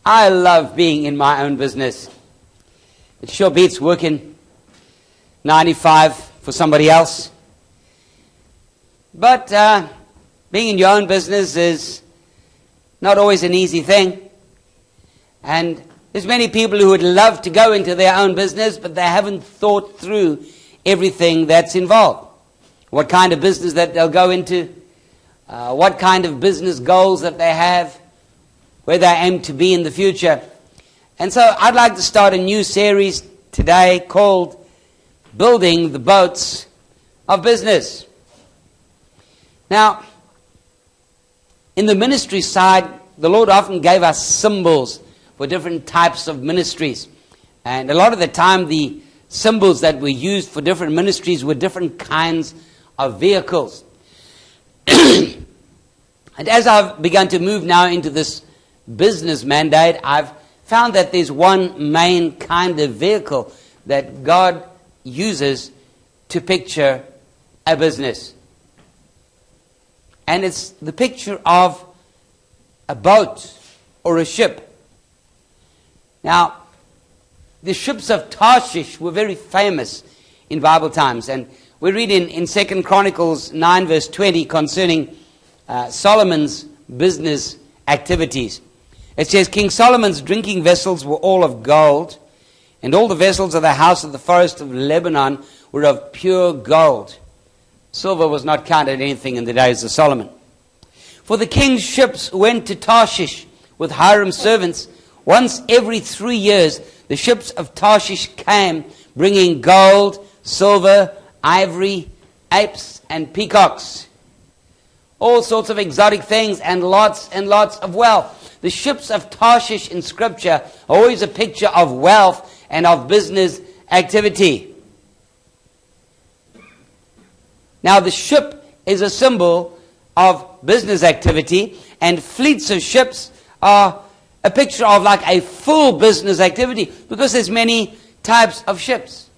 I love being in my own business. It sure beats working 95 for somebody else. But being in your own business is not always an easy thing. And there's many people who would love to go into their own business, but they haven't thought through everything that's involved. What kind of business that they'll go into, what kind of business goals that they have, where they aim to be in the future. And so I'd like to start a new series today called Building the Boats of Business. Now, in the ministry side, the Lord often gave us symbols for different types of ministries. And a lot of the time, the symbols that were used for different ministries were different kinds of vehicles. And as I've begun to move now into this business mandate, I've found that there's one main kind of vehicle that God uses to picture a business. And it's the picture of a boat or a ship. Now, the ships of Tarshish were very famous in Bible times. And we read in 2 Chronicles 9 verse 20 concerning Solomon's business activities. It says, King Solomon's drinking vessels were all of gold, and all the vessels of the house of the forest of Lebanon were of pure gold. Silver was not counted anything in the days of Solomon. For the king's ships went to Tarshish with Hiram's servants. Once every 3 years, the ships of Tarshish came, bringing gold, silver, ivory, apes, and peacocks. All sorts of exotic things and lots of wealth. The ships of Tarshish in Scripture are always a picture of wealth and of business activity. Now, the ship is a symbol of business activity, and fleets of ships are a picture of like a full business activity, because there's many types of ships.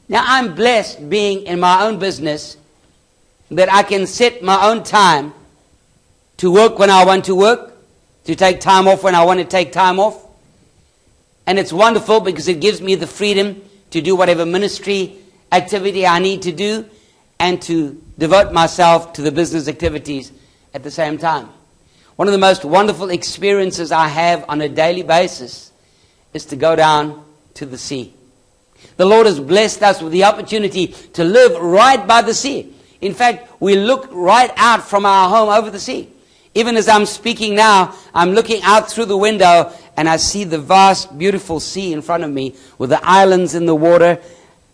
Now, I'm blessed being in my own business that I can set my own time to work when I want to work, to take time off when I want to take time off. And it's wonderful because it gives me the freedom to do whatever ministry activity I need to do and to devote myself to the business activities at the same time. One of the most wonderful experiences I have on a daily basis is to go down to the sea. The Lord has blessed us with the opportunity to live right by the sea. In fact, we look right out from our home over the sea. Even as I'm speaking now, I'm looking out through the window and I see the vast, beautiful sea in front of me with the islands in the water.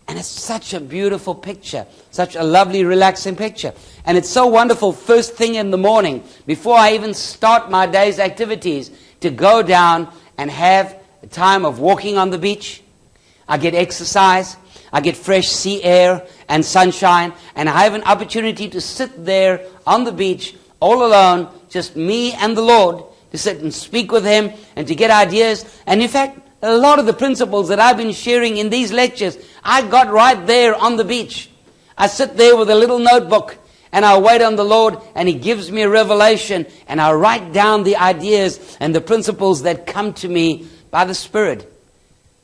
And it's such a beautiful picture, such a lovely, relaxing picture. And it's so wonderful first thing in the morning, before I even start my day's activities, to go down and have a time of walking on the beach. I get exercise, I get fresh sea air and sunshine, and I have an opportunity to sit there on the beach all alone, just me and the Lord, to sit and speak with Him and to get ideas. And in fact, a lot of the principles that I've been sharing in these lectures, I got right there on the beach. I sit there with a little notebook and I wait on the Lord, and He gives me a revelation, and I write down the ideas and the principles that come to me by the Spirit.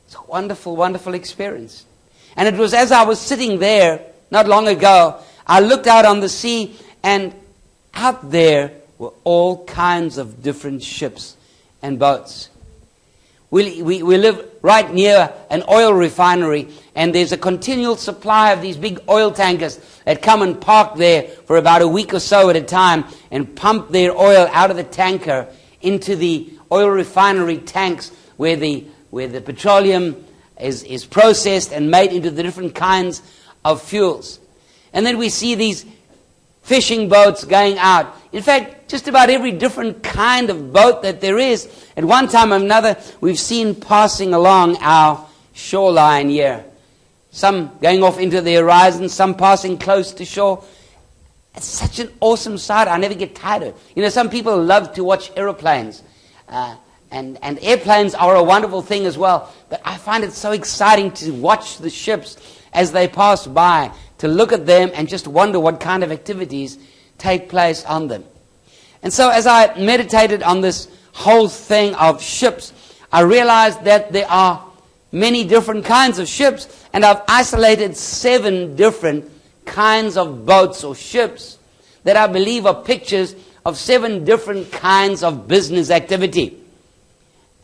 It's a wonderful, wonderful experience. And it was as I was sitting there not long ago, I looked out on the sea, and out there were all kinds of different ships and boats. We live right near an oil refinery, and there's a continual supply of these big oil tankers that come and park there for about a week or so at a time and pump their oil out of the tanker into the oil refinery tanks where the petroleum is processed and made into the different kinds of fuels. And then we see these fishing boats going out. In fact, just about every different kind of boat that there is, at one time or another, we've seen passing along our shoreline here. Some going off into the horizon, some passing close to shore. It's such an awesome sight. I never get tired of it. You know, some people love to watch aeroplanes. And airplanes are a wonderful thing as well. But I find it so exciting to watch the ships as they pass by, to look at them and just wonder what kind of activities take place on them. And so as I meditated on this whole thing of ships, I realized that there are many different kinds of ships, and I've isolated 7 different kinds of boats or ships that I believe are pictures of 7 different kinds of business activity.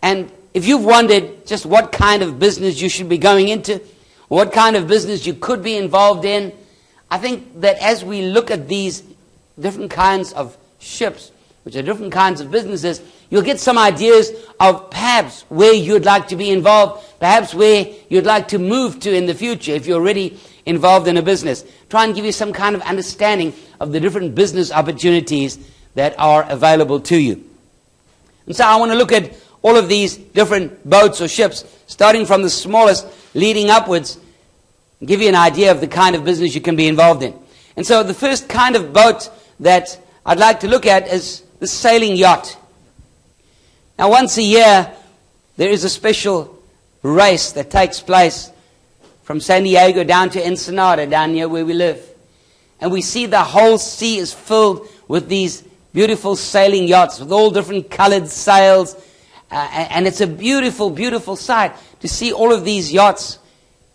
And if you've wondered just what kind of business you should be going into, what kind of business you could be involved in, I think that as we look at these different kinds of ships, which are different kinds of businesses, you'll get some ideas of perhaps where you'd like to be involved, perhaps where you'd like to move to in the future if you're already involved in a business. Try and give you some kind of understanding of the different business opportunities that are available to you. And so I want to look at all of these different boats or ships, starting from the smallest, leading upwards, and give you an idea of the kind of business you can be involved in. And so the first kind of boat that I'd like to look at is the sailing yacht. Now, once a year, there is a special race that takes place from San Diego down to Ensenada, down near where we live. And we see the whole sea is filled with these beautiful sailing yachts with all different colored sails. And it's a beautiful, beautiful sight to see all of these yachts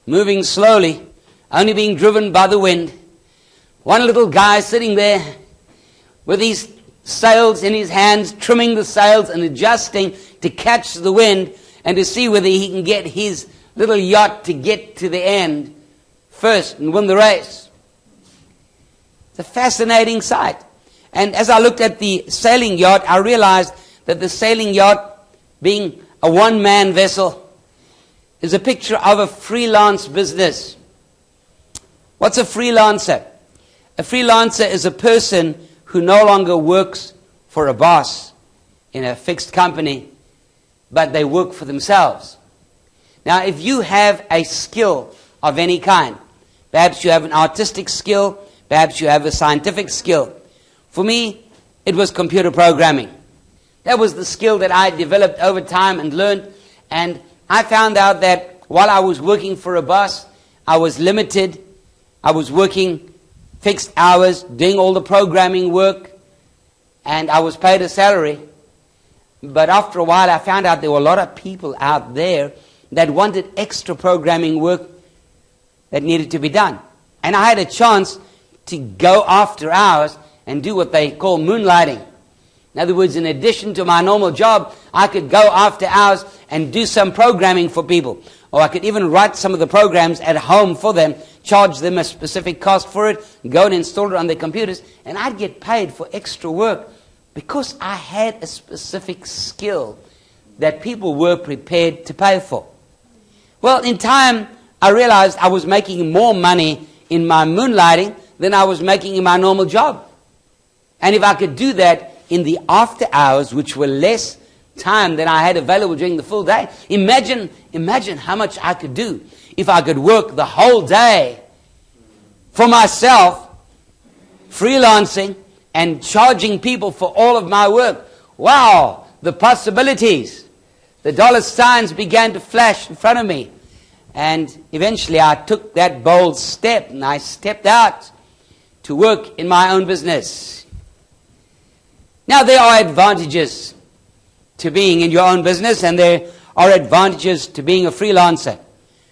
moving slowly, only being driven by the wind. One little guy sitting there with these sails in his hands, trimming the sails and adjusting to catch the wind and to see whether he can get his little yacht to get to the end first and win the race. It's a fascinating sight. And as I looked at the sailing yacht, I realized that the sailing yacht, being a one-man vessel, is a picture of a freelance business. What's a freelancer? A freelancer is a person who no longer works for a boss in a fixed company, but they work for themselves. Now, if you have a skill of any kind, perhaps you have an artistic skill, perhaps you have a scientific skill. For me, it was computer programming. That was the skill that I developed over time and learned. And I found out that while I was working for a boss, I was limited. I was working fixed hours, doing all the programming work, and I was paid a salary. But after a while, I found out there were a lot of people out there that wanted extra programming work that needed to be done. And I had a chance to go after hours and do what they call moonlighting. In other words, in addition to my normal job, I could go after hours and do some programming for people. Or I could even write some of the programs at home for them, charge them a specific cost for it, go and install it on their computers, and I'd get paid for extra work because I had a specific skill that people were prepared to pay for. Well, in time, I realized I was making more money in my moonlighting than I was making in my normal job. And if I could do that in the after hours, which were less time than I had available during the full day, imagine how much I could do if I could work the whole day for myself, freelancing and charging people for all of my work. Wow, the possibilities. The dollar signs began to flash in front of me. And eventually I took that bold step and I stepped out to work in my own business. Now, there are advantages to being in your own business, and there are advantages to being a freelancer.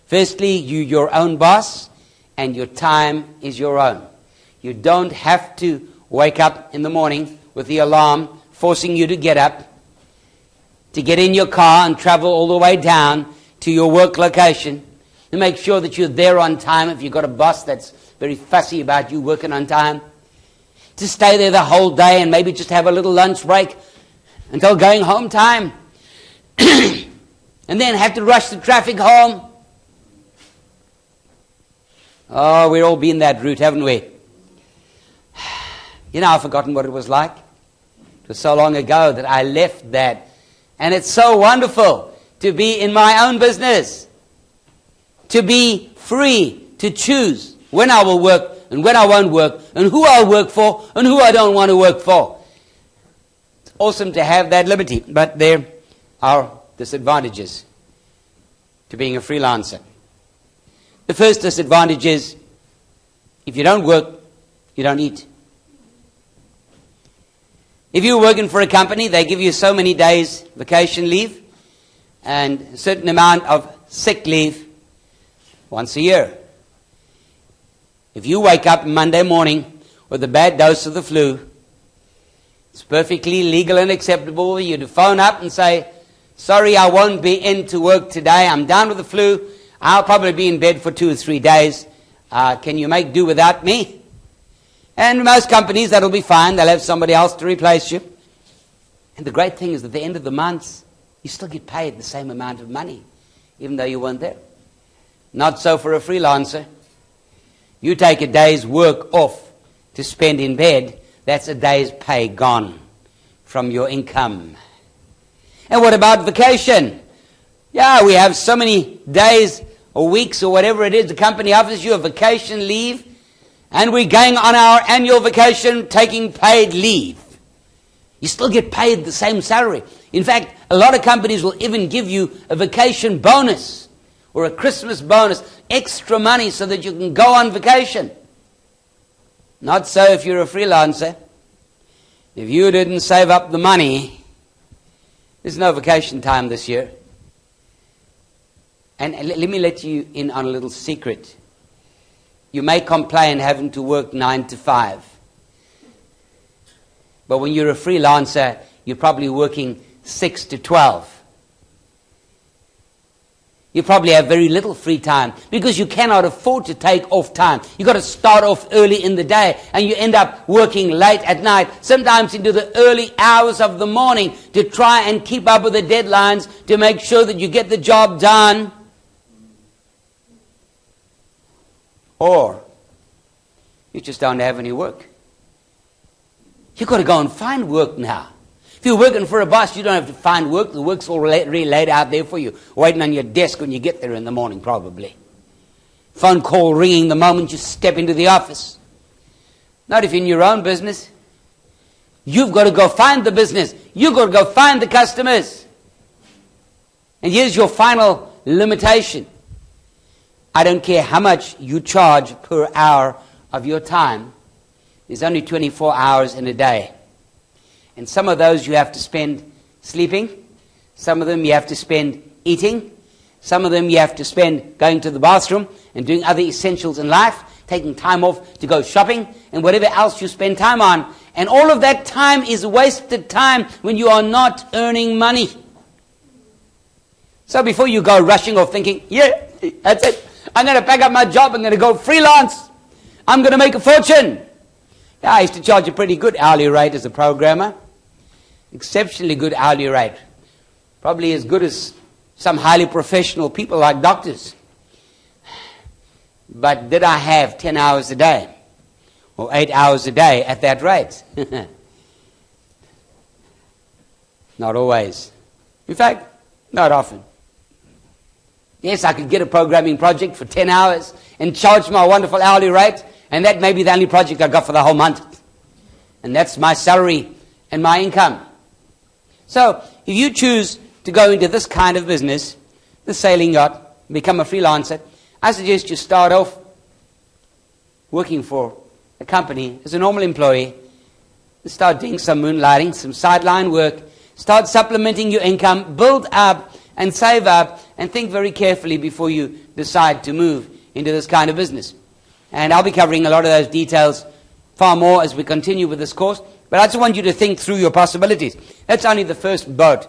Firstly, you're your own boss, and your time is your own. You don't have to wake up in the morning with the alarm forcing you to get up, to get in your car and travel all the way down to your work location, to make sure that you're there on time if you've got a boss that's very fussy about you working on time, to stay there the whole day and maybe just have a little lunch break until going home time, and then have to rush the traffic home. Oh, we've all been that route, haven't we? You know, I've forgotten what it was like. It was so long ago that I left that. And it's so wonderful to be in my own business, to be free to choose when I will work and when I won't work, and who I'll work for and who I don't want to work for. It's awesome to have that liberty, but there are disadvantages to being a freelancer. The first disadvantage is, if you don't work, you don't eat. If you're working for a company, they give you so many days vacation leave and a certain amount of sick leave once a year. If you wake up Monday morning with a bad dose of the flu, it's perfectly legal and acceptable for you to phone up and say, sorry, I won't be in to work today. I'm down with the flu. I'll probably be in bed for 2 or 3 days. Can you make do without me? And most companies, that'll be fine. They'll have somebody else to replace you. And the great thing is, at the end of the month, you still get paid the same amount of money, even though you weren't there. Not so for a freelancer. You take a day's work off to spend in bed, that's a day's pay gone from your income. And what about vacation? Yeah, we have so many days or weeks or whatever it is, the company offers you a vacation leave, and we're going on our annual vacation taking paid leave. You still get paid the same salary. In fact, a lot of companies will even give you a vacation bonus or a Christmas bonus, extra money so that you can go on vacation. Not so if you're a freelancer. If you didn't save up the money, there's no vacation time this year. And let me let you in on a little secret. You may complain having to work 9 to 5. But when you're a freelancer, you're probably working 6 to 12. You probably have very little free time because you cannot afford to take off time. You've got to start off early in the day and you end up working late at night, sometimes into the early hours of the morning to try and keep up with the deadlines to make sure that you get the job done. Or you just don't have any work. You've got to go and find work now. If you're working for a boss, you don't have to find work. The work's all really laid out there for you, waiting on your desk when you get there in the morning, probably. Phone call ringing the moment you step into the office. Not if you're in your own business. You've got to go find the business. You've got to go find the customers. And here's your final limitation. I don't care how much you charge per hour of your time. There's only 24 hours in a day. And some of those you have to spend sleeping. Some of them you have to spend eating. Some of them you have to spend going to the bathroom and doing other essentials in life, taking time off to go shopping and whatever else you spend time on. And all of that time is wasted time when you are not earning money. So before you go rushing off thinking, yeah, that's it. I'm going to pack up my job. I'm going to go freelance. I'm going to make a fortune. Yeah, I used to charge a pretty good hourly rate as a programmer. Exceptionally good hourly rate. Probably as good as some highly professional people like doctors. But did I have 10 hours a day? Or 8 hours a day at that rate? Not always. In fact, not often. Yes, I could get a programming project for 10 hours and charge my wonderful hourly rate, and that may be the only project I got for the whole month. And that's my salary and my income. So, if you choose to go into this kind of business, the sailing yacht, become a freelancer, I suggest you start off working for a company as a normal employee, and start doing some moonlighting, some sideline work, start supplementing your income, build up and save up, and think very carefully before you decide to move into this kind of business. And I'll be covering a lot of those details far more as we continue with this course. But I just want you to think through your possibilities. That's only the first boat